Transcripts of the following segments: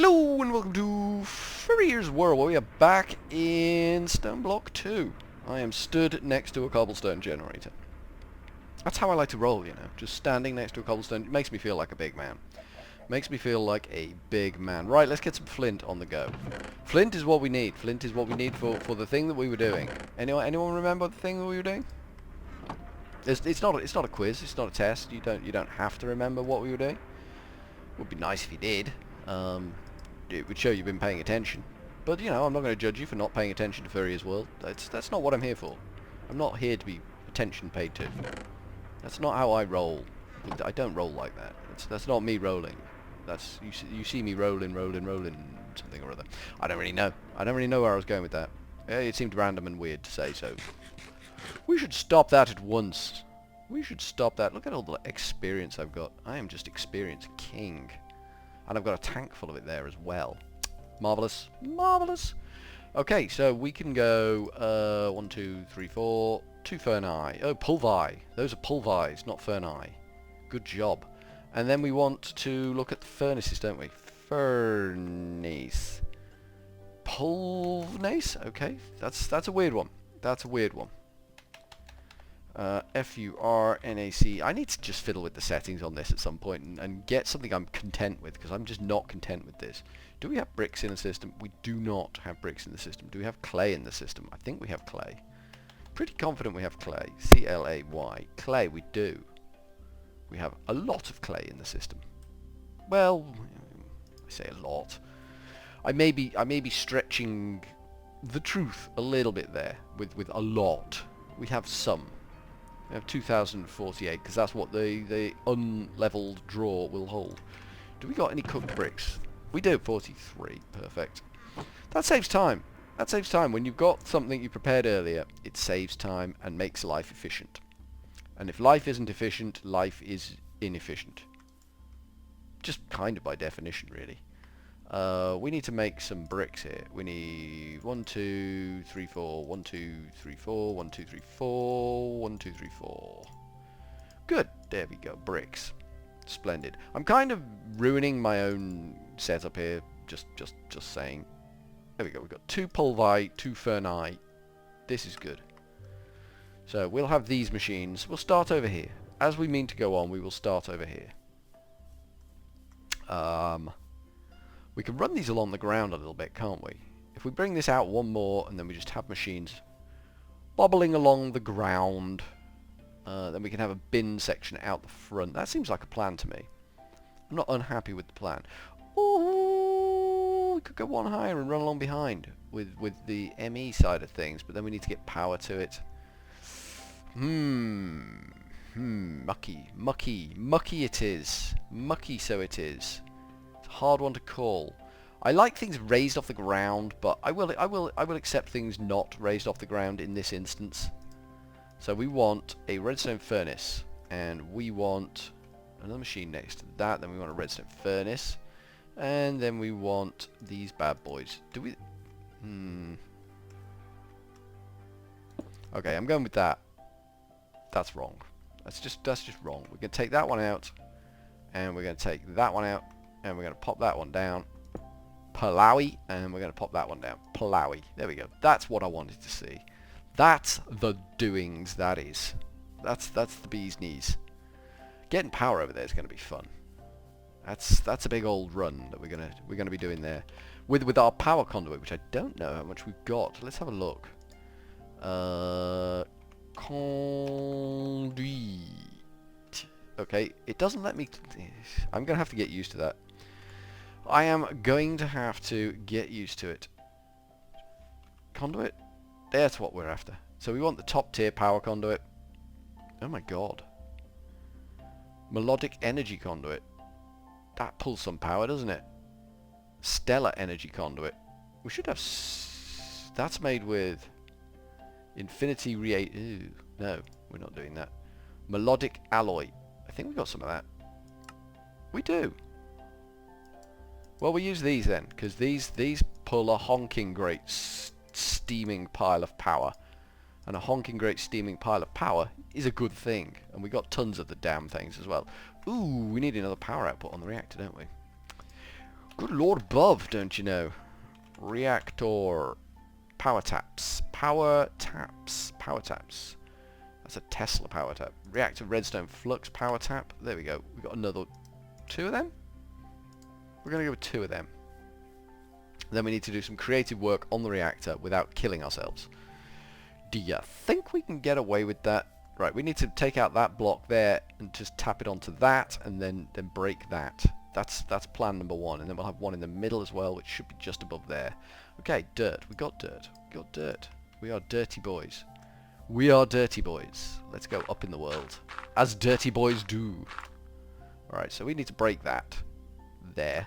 Hello and welcome to Furryearsworld, where we are back in Stoneblock 2. I am stood next to a cobblestone generator. That's how I like to roll, you know, just standing next to a cobblestone. It makes me feel like a big man. Makes me feel like a big man. Right, let's get some flint on the go. Flint is what we need. Flint is what we need for the thing that we were doing. Anyone remember the thing that we were doing? It's not a quiz. It's not a test. You don't have to remember what we were doing. Would be nice if you did. It would show you've been paying attention. But, you know, I'm not going to judge you for not paying attention to Furryearsworld. That's not what I'm here for. I'm not here to be attention paid to. That's not how I roll. I don't roll like that. That's not me rolling. That's you see me rolling something or other. I don't really know. I don't really know where I was going with that. It seemed random and weird to say, so we should stop that at once. We should stop that. Look at all the experience I've got. I am just experience king. And I've got a tank full of it there as well. Marvellous. Marvellous. Okay, so we can go 1, 2, 3, 4. 2 Furryearsworld. Oh, Pulvy. Those are Pulvys, not Furryearsworld. Good job. And then we want to look at the furnaces, don't we? Furnace. Pulvnace? Okay, that's a weird one. That's a weird one. Furnac. I need to just fiddle with the settings on this at some point and get something I'm content with, because I'm just not content with this. Do we have bricks in the system? We do not have bricks in the system. Do we have clay in the system? I think we have clay. Pretty confident we have clay. C-L-A-Y. Clay, we do. We have a lot of clay in the system. Well, I say a lot. I may be stretching the truth a little bit there with a lot. We have some. We have 2,048, because that's what the unleveled drawer will hold. Do we got any cooked bricks? We do, 43. Perfect. That saves time. That saves time. When you've got something you prepared earlier, it saves time and makes life efficient. And if life isn't efficient, life is inefficient. Just kind of by definition, really. We need to make some bricks here. We need 1, 2, 3, 4, 1, 2, 3, 4, 1, 2, 3, 4, 1, 2, 3, 4. Good. There we go. Bricks. Splendid. I'm kind of ruining my own setup here. Just saying. There we go. We've got 2 Pulvy, 2 Furryearsworld. This is good. So we'll have these machines. We'll start over here. As we mean to go on, we will start over here. We can run these along the ground a little bit, can't we? If we bring this out one more, and then we just have machines bobbling along the ground, then we can have a bin section out the front. That seems like a plan to me. I'm not unhappy with the plan. Oh, we could go one higher and run along behind with the ME side of things, but then we need to get power to it. Mucky it is. Mucky so it is. It's a hard one to call. I like things raised off the ground, but I will accept things not raised off the ground in this instance. So we want a redstone furnace, and we want another machine next to that. Then we want a redstone furnace, and then we want these bad boys. Do we? Okay, I'm going with that. That's wrong. That's just wrong. We're going to take that one out, and we're going to take that one out, and we're going to pop that one down. Palawi, and we're going to pop that one down. Palawi. There we go. That's what I wanted to see. That's the doings, that is. That's the bee's knees. Getting power over there is going to be fun. That's a big old run that we're going to be doing there. With our power conduit, which I don't know how much we've got. Let's have a look. Conduit. Okay, it doesn't let me. I'm going to have to get used to that. I am going to have to get used to it. Conduit? That's what we're after. So we want the top tier power conduit. Oh my god. Melodic energy conduit. That pulls some power, doesn't it? Stellar energy conduit. We should have. That's made with infinity Ooh, no, we're not doing that. Melodic alloy. I think we got some of that. We do. Well, we use these then, because these pull a honking great steaming pile of power. And a honking great steaming pile of power is a good thing. And we got tons of the damn things as well. Ooh, we need another power output on the reactor, don't we? Good lord above, don't you know? Reactor. Power taps. Power taps. Power taps. That's a Tesla power tap. Reactor redstone flux power tap. There we go. We've got another 2 of them? We're going to go with 2 of them. Then we need to do some creative work on the reactor without killing ourselves. Do you think we can get away with that? Right, we need to take out that block there and just tap it onto that and then break that. That's plan number 1, and then we'll have one in the middle as well, which should be just above there. Okay, dirt. We got dirt. We got dirt. We are dirty boys. We are dirty boys. Let's go up in the world, as dirty boys do. Alright, so we need to break that there,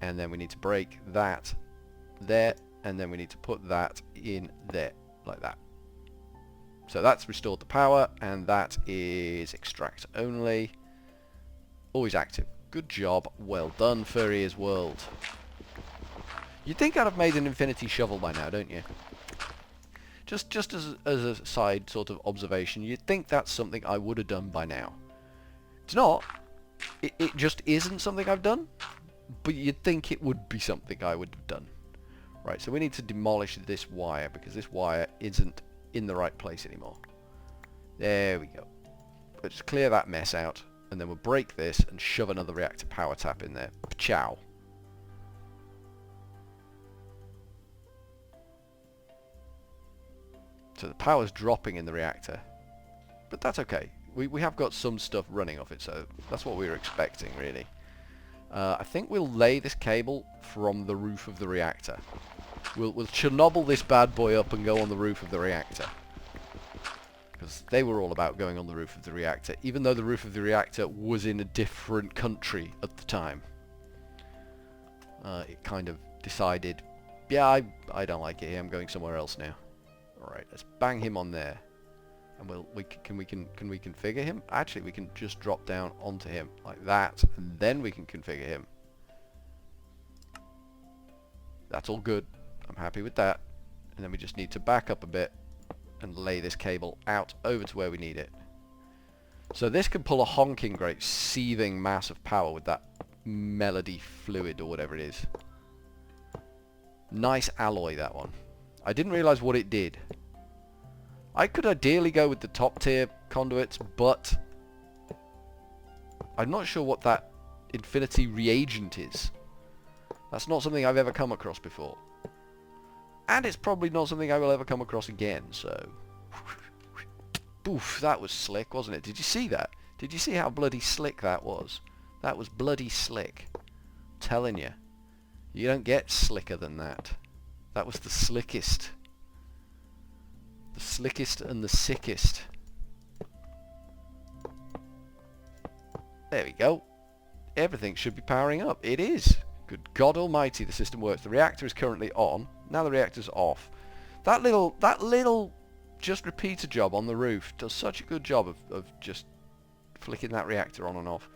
and then we need to break that there, and then we need to put that in there, like that. So that's restored the power, and that is extract only. Always active. Good job. Well done, Furryearsworld. You'd think I'd have made an infinity shovel by now, don't you? Just as a side sort of observation, you'd think that's something I would have done by now. It's not. It just isn't something I've done, but you'd think it would be something I would have done. Right, so we need to demolish this wire, because this wire isn't in the right place anymore. There we go. Let's clear that mess out, and then we'll break this and shove another reactor power tap in there. Ciao. So the power's dropping in the reactor, but that's okay. We have got some stuff running off it, so that's what we were expecting, really. I think we'll lay this cable from the roof of the reactor. We'll Chernobyl this bad boy up and go on the roof of the reactor. Because they were all about going on the roof of the reactor, even though the roof of the reactor was in a different country at the time. It kind of decided, yeah, I don't like it here, I'm going somewhere else now. Alright, let's bang him on there. And can we configure him? Actually, we can just drop down onto him like that, and then we can configure him. That's all good. I'm happy with that. And then we just need to back up a bit and lay this cable out over to where we need it. So this can pull a honking great seething mass of power with that melody fluid or whatever it is. Nice alloy, that one. I didn't realise what it did. I could ideally go with the top tier conduits, but I'm not sure what that infinity reagent is. That's not something I've ever come across before. And it's probably not something I will ever come across again, so... Boof, that was slick, wasn't it? Did you see that? Did you see how bloody slick that was? That was bloody slick. I'm telling you. You don't get slicker than that. That was the slickest. The slickest and the sickest. There we go. Everything should be powering up. It is. Good God Almighty, the system works. The reactor is currently on. Now the reactor's off. That little just repeater job on the roof does such a good job of just flicking that reactor on and off.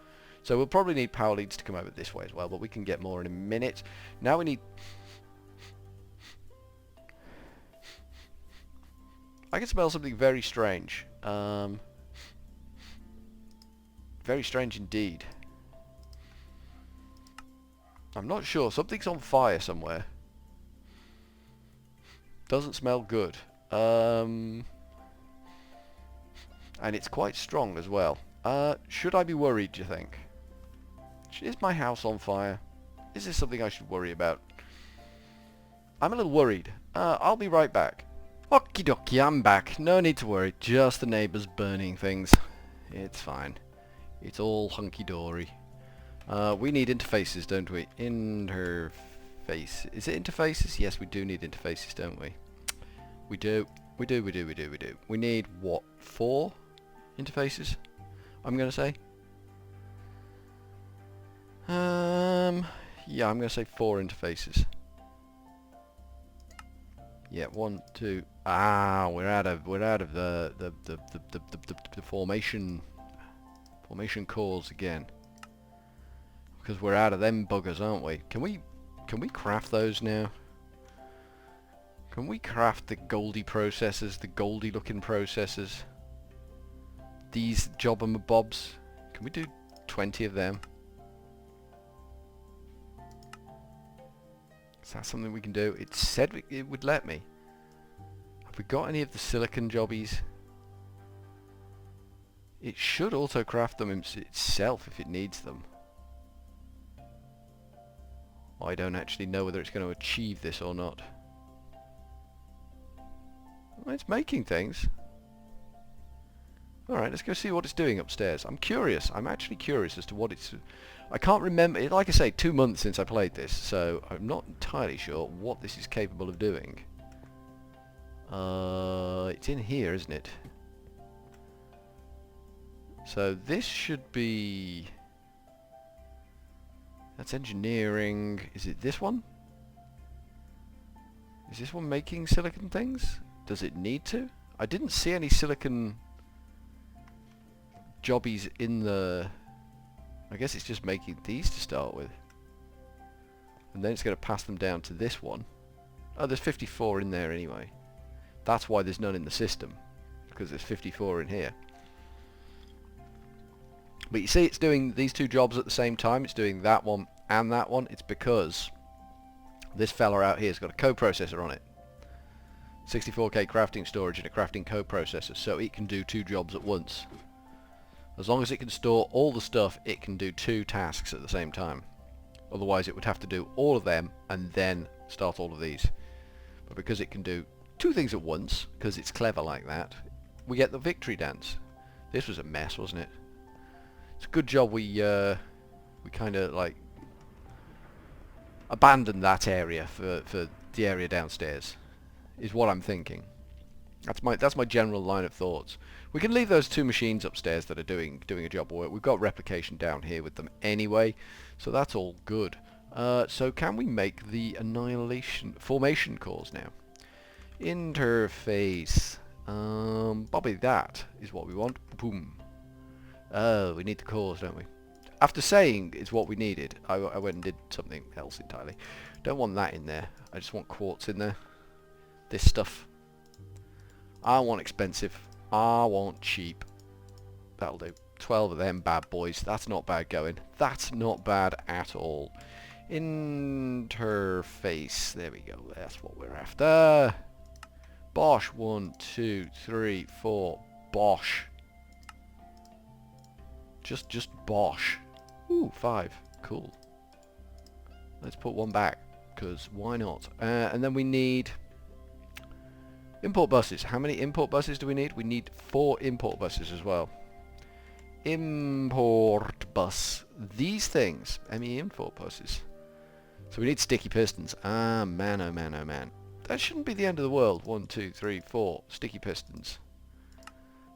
So we'll probably need power leads to come over this way as well, but we can get more in a minute. Now we need... I can smell something very strange. Very strange indeed. I'm not sure. Something's on fire somewhere. Doesn't smell good. And it's quite strong as well. Should I be worried, do you think? Is my house on fire? Is this something I should worry about? I'm a little worried. I'll be right back. Okie dokie, I'm back. No need to worry. Just the neighbours burning things. It's fine. It's all hunky-dory. We need interfaces, don't we? Interface. Is it interfaces? Yes, we do need interfaces, don't we? We do. We do. We need, what, 4 interfaces? I'm going to say. Yeah, I'm going to say 4 interfaces. Yeah, 1, 2. Ah, we're out of the formation cores again. Because we're out of them buggers, aren't we? Can we craft those now? Can we craft the goldy processors, the goldy looking processors? These jobber-bobs? Can we do 20 of them? Is that something we can do? It said it would let me. Have we got any of the silicon jobbies? It should auto craft them itself if it needs them. I don't actually know whether it's going to achieve this or not. Well, it's making things. Alright, let's go see what it's doing upstairs. I'm curious. I'm actually curious as to what it's... I can't remember. Like I say, 2 months since I played this, so I'm not entirely sure what this is capable of doing. It's in here, isn't it? So this should be... That's engineering. Is it this one? Is this one making silicon things? Does it need to? I didn't see any silicon jobbies in the... I guess it's just making these to start with. And then it's going to pass them down to this one. Oh, there's 54 in there anyway. That's why there's none in the system. Because there's 54 in here. But you see it's doing these two jobs at the same time. It's doing that one and that one. It's because this fella out here has got a coprocessor on it. 64K crafting storage and a crafting coprocessor. So it can do 2 jobs at once. As long as it can store all the stuff, it can do 2 tasks at the same time. Otherwise it would have to do all of them and then start all of these. But because it can do 2 things at once, because it's clever like that, we get the victory dance. This was a mess, wasn't it? It's a good job we kind of like abandoned that area for the area downstairs, is what I'm thinking. That's my general line of thoughts. We can leave those 2 machines upstairs that are doing a job of work. We've got replication down here with them anyway, so that's all good. So can we make the annihilation formation cores now? Interface. Probably that is what we want. Boom. Oh, we need the cores, don't we? After saying it's what we needed, I went and did something else entirely. Don't want that in there. I just want quartz in there. This stuff. I want expensive. I want cheap. That'll do. 12 of them bad boys. That's not bad going. That's not bad at all. Interface. There we go. That's what we're after. Bosh. 1, 2, 3, 4. Bosh. Just Bosh. Ooh, 5. Cool. Let's put 1 back, because why not? And then we need import buses. How many import buses do we need? We need 4 import buses as well. Import bus. These things. ME import buses. So we need sticky pistons. Ah, man, oh man, oh man. That shouldn't be the end of the world. 1, 2, 3, 4 sticky pistons.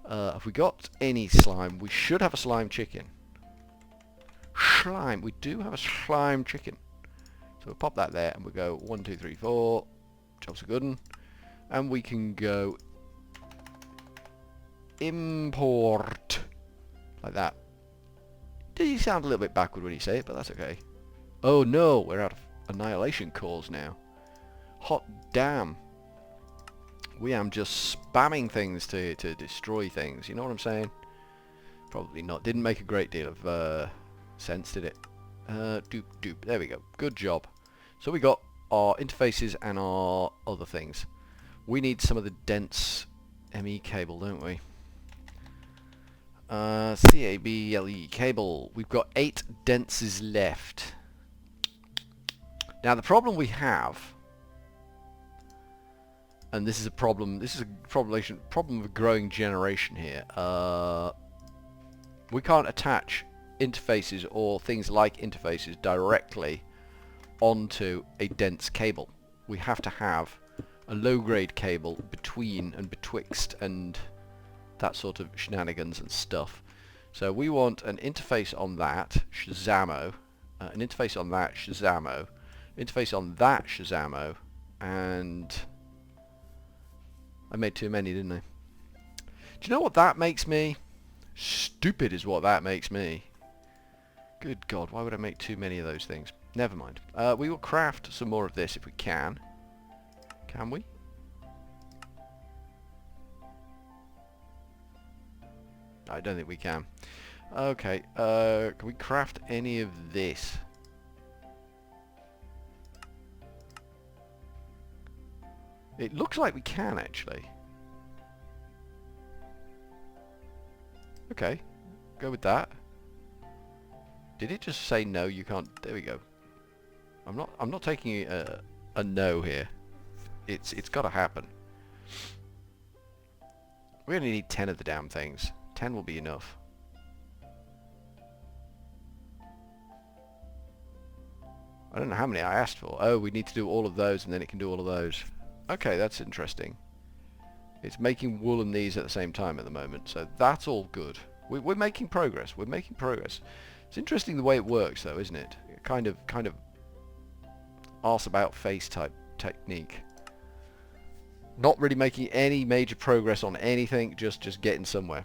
Have we got any slime? We should have a slime chicken. Slime. We do have a slime chicken. So we'll pop that there and we'll go 1, 2, 3, 4. Jobs are good. And we can go import. Like that. You sound a little bit backward when you say it, but that's okay. Oh no, we're out of annihilation cores now. Hot damn. We am just spamming things to destroy things, you know what I'm saying? Probably not. Didn't make a great deal of sense, did it? Doop doop. There we go. Good job. So we got our interfaces and our other things. We need some of the dense ME cable, don't we? CABLE cable. We've got 8 denses left. Now the problem we have, and this is a problem of a growing generation here, we can't attach interfaces or things like interfaces directly onto a dense cable. We have to have a low-grade cable between and betwixt and that sort of shenanigans and stuff. So we want an interface on that, Shazamo, an interface on that, Shazamo, interface on that, Shazamo, and I made too many, didn't I? Do you know what that makes me? Stupid is what that makes me. Good God, why would I make too many of those things? Never mind. We will craft some more of this if we can. Can we? I don't think we can. Okay, can we craft any of this? It looks like we can, actually. Okay, go with that. Did it just say no, you can't? There we go. I'm not taking a no here. It's got to happen. We only need 10 of the damn things. 10 will be enough. I don't know how many I asked for. Oh, we need to do all of those and then it can do all of those. Okay, that's interesting. It's making wool and these at the same time at the moment, so that's all good. We're making progress. We're making progress. It's interesting the way it works, though, isn't it? Kind of arse about face type technique. Not really making any major progress on anything, just getting somewhere.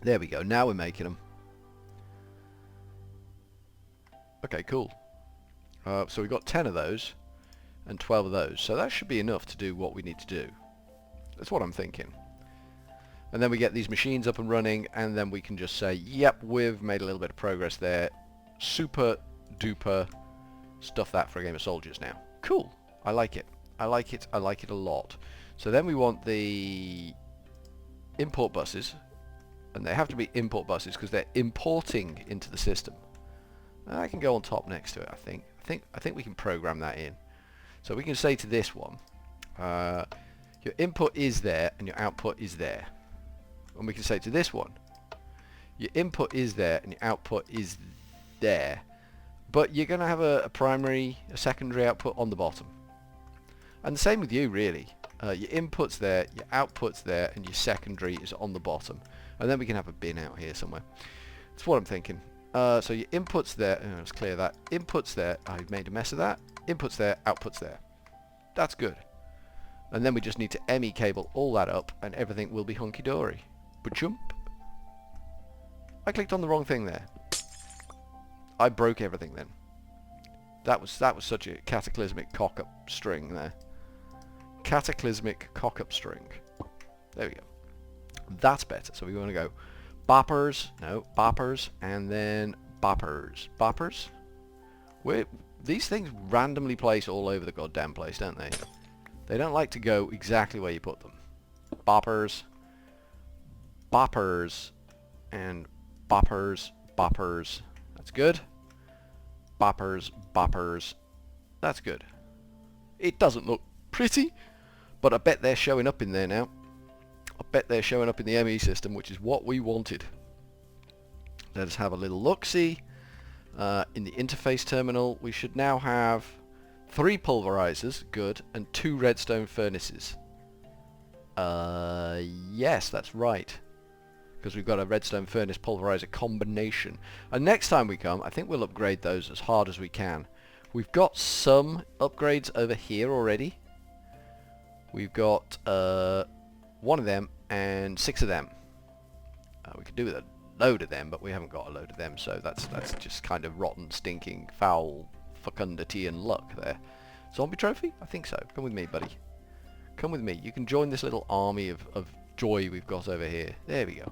There we go. Now we're making them. Okay, cool. So we've got 10 of those and 12 of those. So that should be enough to do what we need to do. That's what I'm thinking. And then we get these machines up and running, and then we can just say, yep, we've made a little bit of progress there. Super duper stuff that for a game of soldiers now. Cool. I like it. I like it. I like it a lot. So then we want the import buses, and they have to be import buses because they're importing into the system. I can go on top next to it, I think. I think we can program that in. So we can say to this one, your input is there and your output is there. And we can say to this one, your input is there and your output is there. But you're going to have a primary, a secondary output on the bottom. And the same with you, really. Your input's there, your output's there, and your secondary is on the bottom. And then we can have a bin out here somewhere. That's what I'm thinking. So your input's there, let's clear that. Input's there, I've made a mess of that. Input's there, output's there. That's good. And then we just need to ME cable all that up and everything will be hunky-dory. Ba-chump. I clicked on the wrong thing there. I broke everything then. That was such a cataclysmic cock-up string there. Cataclysmic cock-up string. There we go. That's better. So we want to go boppers, no, boppers, and then boppers. Boppers? These things randomly place all over the goddamn place, don't they? They don't like to go exactly where you put them. Boppers, boppers, and boppers, boppers. That's good. Boppers, boppers. That's good. It doesn't look pretty, but I bet they're showing up in there now. I bet they're showing up in the ME system, which is what we wanted. Let us have a little look-see. In the interface terminal, we should now have 3 pulverizers, good, and 2 redstone furnaces. Yes, that's right. Because we've got a redstone furnace pulverizer combination. And next time we come, I think we'll upgrade those as hard as we can. We've got some upgrades over here already. We've got 1 of them and 6 of them. We could do with a load of them, but we haven't got a load of them, so that's just kind of rotten, stinking, foul fecundity and luck there. Zombie trophy? I think so. Come with me, buddy. Come with me. You can join this little army of joy we've got over here. There we go.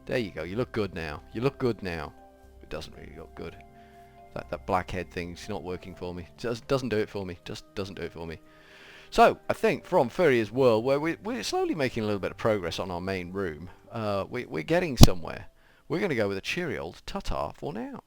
There you go. You look good now. You look good now. It doesn't really look good. That blackhead thing's not working for me. Just doesn't do it for me. Just doesn't do it for me. So, I think from Furryearsworld, where we're slowly making a little bit of progress on our main room, we're getting somewhere. We're going to go with a cheery old ta-ta for now.